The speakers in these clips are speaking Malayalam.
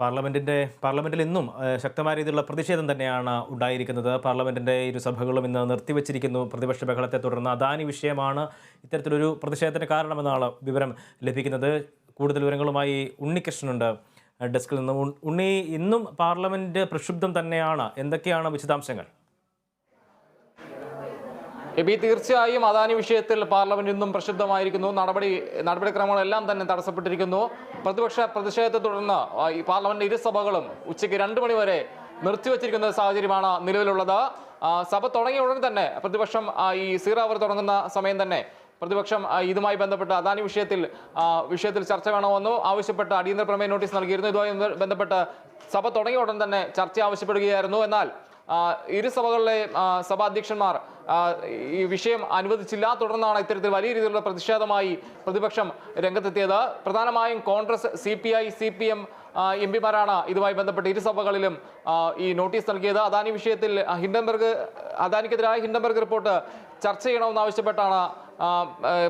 പാർലമെന്റിൽ ഇന്നും ശക്തമായ രീതിയിലുള്ള പ്രതിഷേധം തന്നെയാണ് ഉണ്ടായിരിക്കുന്നത്. പാർലമെന്റിന്റെ ഇരുസഭകളും ഇന്ന് നിർത്തിവച്ചിരിക്കുന്നു. പ്രതിപക്ഷ ബഹളത്തെ തുടർന്ന് അദാനി വിഷയമാണ് ഇത്തരത്തിലൊരു പ്രതിഷേധത്തിന് കാരണമെന്നാണ് വിവരം ലഭിക്കുന്നത്. കൂടുതൽ വിവരങ്ങളുമായി ഉണ്ണികൃഷ്ണനുണ്ട് ഡെസ്കിൽ നിന്ന്. ഉണ്ണി, ഇന്നും പാർലമെന്റ് പ്രക്ഷുബ്ധം തന്നെയാണ്. എന്തൊക്കെയാണ് വിശദാംശങ്ങൾ? തീർച്ചയായും അദാനി വിഷയത്തിൽ പാർലമെന്റ് ഇന്നും പ്രക്ഷുബ്ധമായിരിക്കുന്നു. നടപടിക്രമങ്ങളെല്ലാം തന്നെ തടസ്സപ്പെട്ടിരിക്കുന്നു. പ്രതിപക്ഷ പ്രതിഷേധത്തെ തുടർന്ന് ഈ പാർലമെന്റ് ഇരുസഭകളും ഉച്ചയ്ക്ക് 2 മണി വരെ നിർത്തിവച്ചിരിക്കുന്ന സാഹചര്യമാണ് നിലവിലുള്ളത്. സഭ തുടങ്ങിയ ഉടൻ തന്നെ പ്രതിപക്ഷം ഈ സീറോ അവർ തുടങ്ങുന്ന സമയം തന്നെ പ്രതിപക്ഷം ഇതുമായി ബന്ധപ്പെട്ട് അദാനി വിഷയത്തിൽ ചർച്ച വേണമെന്ന് ആവശ്യപ്പെട്ട് അടിയന്തര പ്രമേയ നോട്ടീസ് നൽകിയിരുന്നു. ഇതുമായി ബന്ധപ്പെട്ട് സഭ തുടങ്ങിയ ഉടൻ തന്നെ ചർച്ച ആവശ്യപ്പെടുകയായിരുന്നു. എന്നാൽ ഇരുസഭകളിലെ സഭാധ്യക്ഷന്മാർ ഈ വിഷയം അനുവദിച്ചില്ല. തുടർന്നാണ് ഇത്തരത്തിൽ വലിയ രീതിയിലുള്ള പ്രതിഷേധമായി പ്രതിപക്ഷം രംഗത്തെത്തിയത്. പ്രധാനമായും കോൺഗ്രസ്, CPI, CPM MP-മാരാണ് ഇതുമായി ബന്ധപ്പെട്ട് ഇരുസഭകളിലും ഈ നോട്ടീസ് നൽകിയത്. അദാനി വിഷയത്തിൽ അദാനിക്കെതിരായ ഹിൻഡൻബർഗ് റിപ്പോർട്ട് ചർച്ച ചെയ്യണമെന്നാവശ്യപ്പെട്ടാണ്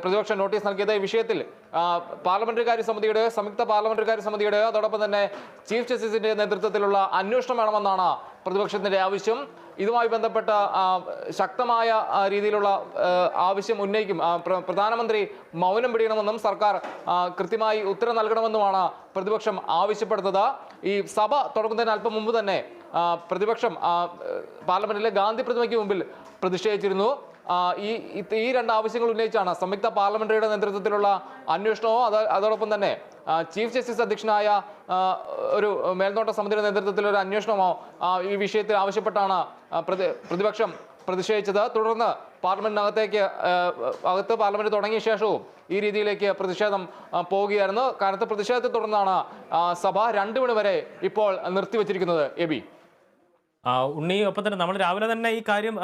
പ്രതിപക്ഷം നോട്ടീസ് നൽകിയത്. ഈ വിഷയത്തിൽ സംയുക്ത പാർലമെന്ററി സമിതിയുടെ അതോടൊപ്പം തന്നെ ചീഫ് ജസ്റ്റിസിന്റെ നേതൃത്വത്തിലുള്ള അന്വേഷണം വേണമെന്നാണ് പ്രതിപക്ഷത്തിന്റെ ആവശ്യം. ഇതുമായി ബന്ധപ്പെട്ട ശക്തമായ രീതിയിലുള്ള ആവശ്യം ഉന്നയിക്കും. പ്രധാനമന്ത്രി മൗനം പിടിയണമെന്നും സർക്കാർ കൃത്യമായി ഉത്തരം നൽകണമെന്നുമാണ് പ്രതിപക്ഷം ആവശ്യപ്പെടുന്നത്. ഈ സഭ തുടങ്ങുന്നതിന് അല്പം മുമ്പ് തന്നെ പ്രതിപക്ഷം പാർലമെന്റിലെ ഗാന്ധി പ്രതിമയ്ക്ക് മുമ്പിൽ പ്രതിഷേധിച്ചിരുന്നു. ഈ 2 ആവശ്യങ്ങൾ ഉന്നയിച്ചാണ് സംയുക്ത പാർലമെന്ററിയുടെ നേതൃത്വത്തിലുള്ള അന്വേഷണവും അതോടൊപ്പം തന്നെ ചീഫ് ജസ്റ്റിസ് അധ്യക്ഷനായ ഒരു മേൽനോട്ട സമിതിയുടെ നേതൃത്വത്തിൽ ഒരു അന്വേഷണമോ ഈ വിഷയത്തിൽ ആവശ്യപ്പെട്ടാണ് പ്രതിപക്ഷം പ്രതിഷേധിച്ചത്. തുടർന്ന് പാർലമെന്റ് തുടങ്ങിയ ശേഷവും ഈ രീതിയിലേക്ക് പ്രതിഷേധം പോവുകയായിരുന്നു. കനത്ത പ്രതിഷേധത്തെ തുടർന്നാണ് സഭ 2 മണി വരെ ഇപ്പോൾ നിർത്തിവച്ചിരിക്കുന്നത്. ഉണ്ണി, ഒപ്പം തന്നെ നമ്മൾ രാവിലെ തന്നെ ഈ കാര്യം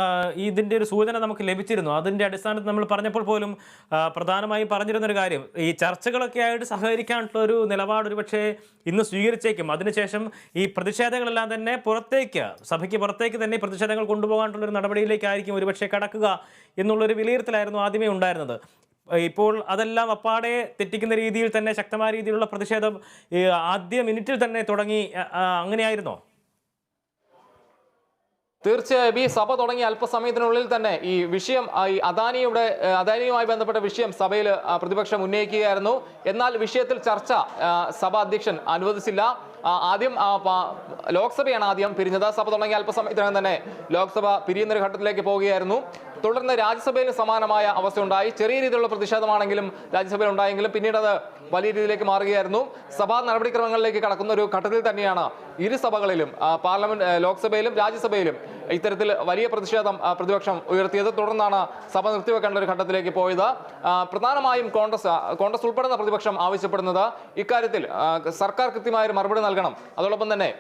ഇതിൻ്റെ ഒരു സൂചന നമുക്ക് ലഭിച്ചിരുന്നു. അതിൻ്റെ അടിസ്ഥാനത്തിൽ നമ്മൾ പറഞ്ഞപ്പോൾ പോലും പ്രധാനമായും പറഞ്ഞിരുന്നൊരു കാര്യം, ഈ ചർച്ചകളൊക്കെ ആയിട്ട് സഹകരിക്കാനുള്ള ഒരു നിലപാട് ഒരുപക്ഷെ ഇന്ന് സ്വീകരിച്ചേക്കും. അതിനുശേഷം ഈ പ്രതിഷേധങ്ങളെല്ലാം തന്നെ സഭയ്ക്ക് പുറത്തേക്ക് തന്നെ പ്രതിഷേധങ്ങൾ കൊണ്ടുപോകാനുള്ളൊരു നടപടിയിലേക്കായിരിക്കും ഒരുപക്ഷെ കടക്കുക എന്നുള്ളൊരു വിലയിരുത്തലായിരുന്നു ആദ്യമേ ഉണ്ടായിരുന്നത്. ഇപ്പോൾ അതെല്ലാം അപ്പാടെ തെറ്റിക്കുന്ന രീതിയിൽ തന്നെ ശക്തമായ രീതിയിലുള്ള പ്രതിഷേധം ആദ്യ മിനിറ്റിൽ തന്നെ തുടങ്ങി. അങ്ങനെയായിരുന്നോ? തീർച്ചയായും ഈ സഭ തുടങ്ങിയ അല്പസമയത്തിനുള്ളിൽ തന്നെ ഈ വിഷയം അദാനിയുമായി ബന്ധപ്പെട്ട വിഷയം സഭയിൽ പ്രതിപക്ഷം ഉന്നയിക്കുകയായിരുന്നു. എന്നാൽ വിഷയത്തിൽ ചർച്ച സഭ അധ്യക്ഷൻ അനുവദിച്ചില്ല. ആദ്യം ലോക്സഭയാണ് ആദ്യം പിരിഞ്ഞത്. സഭ തുടങ്ങിയ അല്പസമയത്തിനകം തന്നെ ലോക്സഭ പിരിയുന്നൊരു ഘട്ടത്തിലേക്ക് പോവുകയായിരുന്നു. തുടർന്ന് രാജ്യസഭയിൽ സമാനമായ അവസ്ഥ ഉണ്ടായി. ചെറിയ രീതിയിലുള്ള പ്രതിഷേധമാണെങ്കിലും രാജ്യസഭയിൽ ഉണ്ടായെങ്കിലും പിന്നീട് അത് വലിയ രീതിയിലേക്ക് മാറുകയായിരുന്നു. സഭാ നടപടിക്രമങ്ങളിലേക്ക് കടക്കുന്ന ഒരു ഘട്ടത്തിൽ തന്നെയാണ് ഇരുസഭകളിലും ലോക്സഭയിലും രാജ്യസഭയിലും ഇത്തരത്തിൽ വലിയ പ്രതിഷേധം പ്രതിപക്ഷം ഉയർത്തിയത്. തുടർന്നാണ് സഭ നിർത്തിവെക്കേണ്ട ഒരു ഘട്ടത്തിലേക്ക് പോയത്. പ്രധാനമായും കോൺഗ്രസ് ഉൾപ്പെടുന്ന പ്രതിപക്ഷം ആവശ്യപ്പെടുന്നത് ഇക്കാര്യത്തിൽ സർക്കാർ കൃത്യമായ ഒരു മറുപടി നൽകണം. അതോടൊപ്പം തന്നെ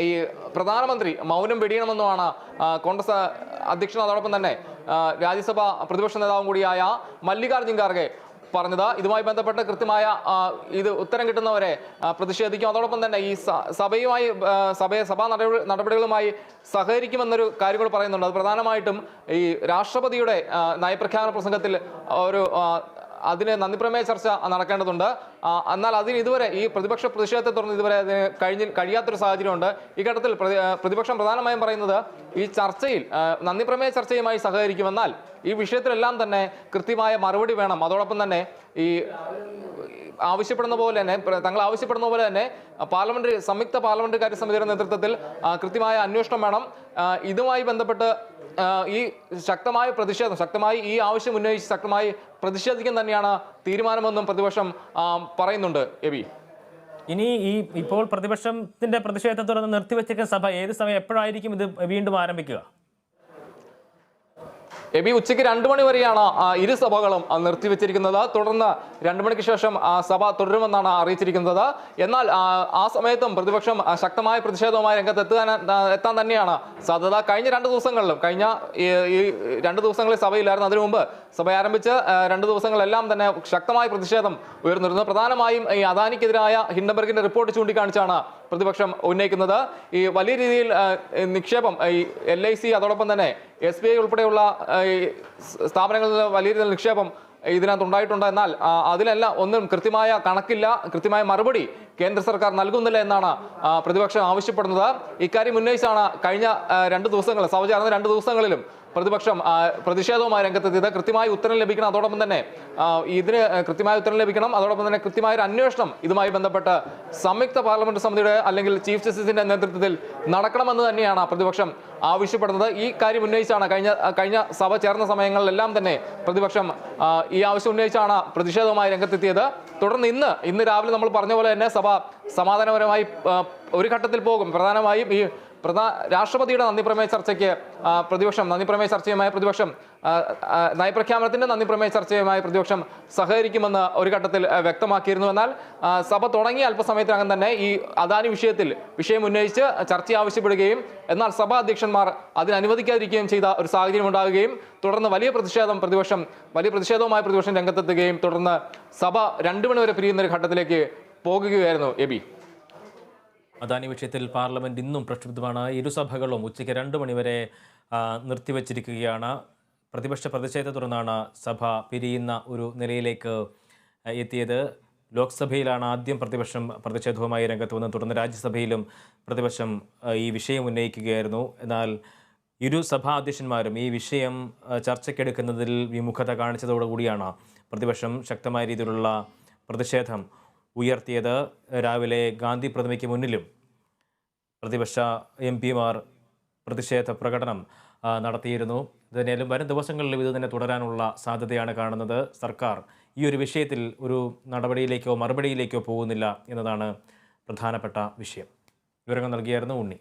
ഈ പ്രധാനമന്ത്രി മൗനം വെടിയണമെന്നുമാണ് കോൺഗ്രസ് അധ്യക്ഷൻ അതോടൊപ്പം തന്നെ രാജ്യസഭ പ്രതിപക്ഷ നേതാവും കൂടിയായ മല്ലികാർജ്ജുൻ ഖാർഗെ പറഞ്ഞത്. ഇതുമായി ബന്ധപ്പെട്ട് കൃത്യമായ ഇത് ഉത്തരം കിട്ടുന്നവരെ പ്രതിഷേധിക്കും. അതോടൊപ്പം തന്നെ ഈ സഭാ നടപടികളുമായി സഹകരിക്കുമെന്നൊരു കാര്യം കൂടി പറയുന്നുണ്ട്. അത് പ്രധാനമായിട്ടും ഈ രാഷ്ട്രപതിയുടെ നയപ്രഖ്യാപന പ്രസംഗത്തിൽ അതിന് നന്ദിപ്രമേയ ചർച്ച നടക്കേണ്ടതുണ്ട്. എന്നാൽ ഇതുവരെ ഈ പ്രതിപക്ഷ പ്രതിഷേധത്തെ തുടർന്ന് ഇതുവരെ അതിന് കഴിയാത്തൊരു സാഹചര്യമുണ്ട്. ഈ ഘട്ടത്തിൽ പ്രതിപക്ഷം പ്രധാനമായും പറയുന്നത് ഈ ചർച്ചയിൽ നന്ദിപ്രമേയ ചർച്ചയുമായി സഹകരിക്കുമെന്നാൽ ഈ വിഷയത്തിലെല്ലാം തന്നെ കൃത്യമായ മറുപടി വേണം. അതോടൊപ്പം തന്നെ ഈ തങ്ങൾ ആവശ്യപ്പെടുന്ന പോലെ തന്നെ സംയുക്ത പാർലമെന്ററി കാര്യ സമിതിയുടെ നേതൃത്വത്തിൽ കൃത്യമായ അന്വേഷണം വേണം. ഇതുമായി ബന്ധപ്പെട്ട് ഈ ശക്തമായി ഈ ആവശ്യം ഉന്നയിച്ച് ശക്തമായി പ്രതിഷേധിക്കാൻ തന്നെയാണ് തീരുമാനമെന്നും പ്രതിപക്ഷം പറയുന്നുണ്ട്. ഇനി ഇപ്പോൾ പ്രതിപക്ഷത്തിന്റെ പ്രതിഷേധത്തെ തുടർന്ന് നിർത്തിവെച്ചിരിക്കുന്ന സഭ ഏത് സമയം എപ്പോഴായിരിക്കും ഇത് വീണ്ടും ആരംഭിക്കുക? ഉച്ചയ്ക്ക് 2 മണി വരെയാണ് ഇരുസഭകളും നിർത്തിവെച്ചിരിക്കുന്നത്. തുടർന്ന് 2 മണിക്ക് ശേഷം സഭ തുടരുമെന്നാണ് അറിയിച്ചിരിക്കുന്നത്. എന്നാൽ ആ സമയത്തും പ്രതിപക്ഷം ശക്തമായ പ്രതിഷേധവുമായി എത്താൻ തന്നെയാണ് സാധ്യത. കഴിഞ്ഞ 2 ദിവസങ്ങളിൽ സഭയിലായിരുന്നു. അതിനു മുമ്പ് സഭ ആരംഭിച്ച് 2 ദിവസങ്ങളെല്ലാം തന്നെ ശക്തമായ പ്രതിഷേധം ഉയർന്നിരുന്നു. പ്രധാനമായും ഈ അദാനിക്കെതിരായ ഹിൻഡൻബർഗിന്റെ റിപ്പോർട്ട് ചൂണ്ടിക്കാണിച്ചാണ് പ്രതിപക്ഷം ഉന്നയിക്കുന്നത്. ഈ വലിയ രീതിയിൽ നിക്ഷേപം ഈ LIC അതോടൊപ്പം തന്നെ SBI ഉൾപ്പെടെയുള്ള സ്ഥാപനങ്ങളിൽ വലിയ രീതിയിൽ നിക്ഷേപം ഇതിനകത്ത് ഉണ്ടായിട്ടുണ്ട്. എന്നാൽ അതിലെല്ലാം ഒന്നും കൃത്യമായ കണക്കില്ല, കൃത്യമായ മറുപടി കേന്ദ്ര സർക്കാർ നൽകുന്നില്ല എന്നാണ് പ്രതിപക്ഷം ആവശ്യപ്പെടുന്നത്. ഇക്കാര്യം ഉന്നയിച്ചാണ് കഴിഞ്ഞ 2 ദിവസങ്ങൾ സഭ ചേർന്ന 2 ദിവസങ്ങളിലും പ്രതിപക്ഷം പ്രതിഷേധവുമായി രംഗത്തെത്തിയത്. കൃത്യമായ ഉത്തരം ലഭിക്കണം, അതോടൊപ്പം തന്നെ ഇതിന് കൃത്യമായ ഉത്തരം ലഭിക്കണം, അതോടൊപ്പം തന്നെ കൃത്യമായ ഒരു അന്വേഷണം ഇതുമായി ബന്ധപ്പെട്ട് സംയുക്ത പാർലമെന്റ് സമിതിയുടെ അല്ലെങ്കിൽ ചീഫ് ജസ്റ്റിസിന്റെ നേതൃത്വത്തിൽ നടക്കണമെന്ന് തന്നെയാണ് പ്രതിപക്ഷം ആവശ്യപ്പെടുന്നത്. ഈ കാര്യം ഉന്നയിച്ചാണ് കഴിഞ്ഞ സഭ ചേർന്ന സമയങ്ങളിലെല്ലാം തന്നെ പ്രതിപക്ഷം ഈ ആവശ്യം ഉന്നയിച്ചാണ് പ്രതിഷേധവുമായി രംഗത്തെത്തിയത്. തുടർന്ന് ഇന്ന് രാവിലെ നമ്മൾ പറഞ്ഞ പോലെ തന്നെ സഭ സമാധാനപരമായി ഒരു ഘട്ടത്തിൽ പോകും. പ്രധാനമായും ഈ രാഷ്ട്രപതിയുടെ നന്ദിപ്രമേയ ചർച്ചയ്ക്ക് നന്ദിപ്രമേയ ചർച്ചയുമായി പ്രതിപക്ഷം നയപ്രഖ്യാപനത്തിന്റെ നന്ദിപ്രമേയ ചർച്ചയുമായി പ്രതിപക്ഷം സഹകരിക്കുമെന്ന് ഒരു ഘട്ടത്തിൽ വ്യക്തമാക്കിയിരുന്നു. എന്നാൽ സഭ തുടങ്ങിയ അല്പസമയത്തിനകം തന്നെ ഈ അദാനി വിഷയം ഉന്നയിച്ച് ചർച്ച ആവശ്യപ്പെടുകയും എന്നാൽ സഭാ അധ്യക്ഷന്മാർ അതിനനുവദിക്കാതിരിക്കുകയും ചെയ്ത ഒരു സാഹചര്യം ഉണ്ടാവുകയും തുടർന്ന് വലിയ പ്രതിഷേധവുമായി പ്രതിപക്ഷം രംഗത്തെത്തുകയും തുടർന്ന് സഭ 2 മണി വരെ പിരിയുന്ന ഒരു ഘട്ടത്തിലേക്ക് പോകുകയായിരുന്നു. എബി, അദാനി വിഷയത്തിൽ പാർലമെന്റ് ഇന്നും പ്രക്ഷുബ്ധമാണ്. ഇരുസഭകളും ഉച്ചയ്ക്ക് 2 മണിവരെ നിർത്തിവച്ചിരിക്കുകയാണ്. പ്രതിപക്ഷ പ്രതിഷേധത്തെ തുടർന്നാണ് സഭ പിരിയുന്ന ഒരു നിലയിലേക്ക് എത്തിയത്. ലോക്സഭയിലാണ് ആദ്യം പ്രതിപക്ഷം പ്രതിഷേധവുമായി രംഗത്ത് വന്നത്. തുടർന്ന് രാജ്യസഭയിലും പ്രതിപക്ഷം ഈ വിഷയം ഉന്നയിക്കുകയായിരുന്നു. എന്നാൽ ഇരു സഭാ അധ്യക്ഷന്മാരും ഈ വിഷയം ചർച്ചയ്ക്കെടുക്കുന്നതിൽ വിമുഖത കാണിച്ചതോടുകൂടിയാണ് പ്രതിപക്ഷം ശക്തമായ രീതിയിലുള്ള പ്രതിഷേധം ഉയർത്തിയത്. രാവിലെ ഗാന്ധി പ്രതിമയ്ക്ക് മുന്നിലും പ്രതിപക്ഷ MP-മാർ പ്രതിഷേധ പ്രകടനം നടത്തിയിരുന്നു. ഇതിനാലും വരും ദിവസങ്ങളിലും ഇത് തന്നെ തുടരാനുള്ള സാധ്യതയാണ് കാണുന്നത്. സർക്കാർ ഈ ഒരു വിഷയത്തിൽ ഒരു നടപടിയിലേക്കോ മറുപടിയിലേക്കോ പോകുന്നില്ല എന്നതാണ് പ്രധാനപ്പെട്ട വിഷയം. വിവരങ്ങൾ നൽകിയായിരുന്നു ഉണ്ണി.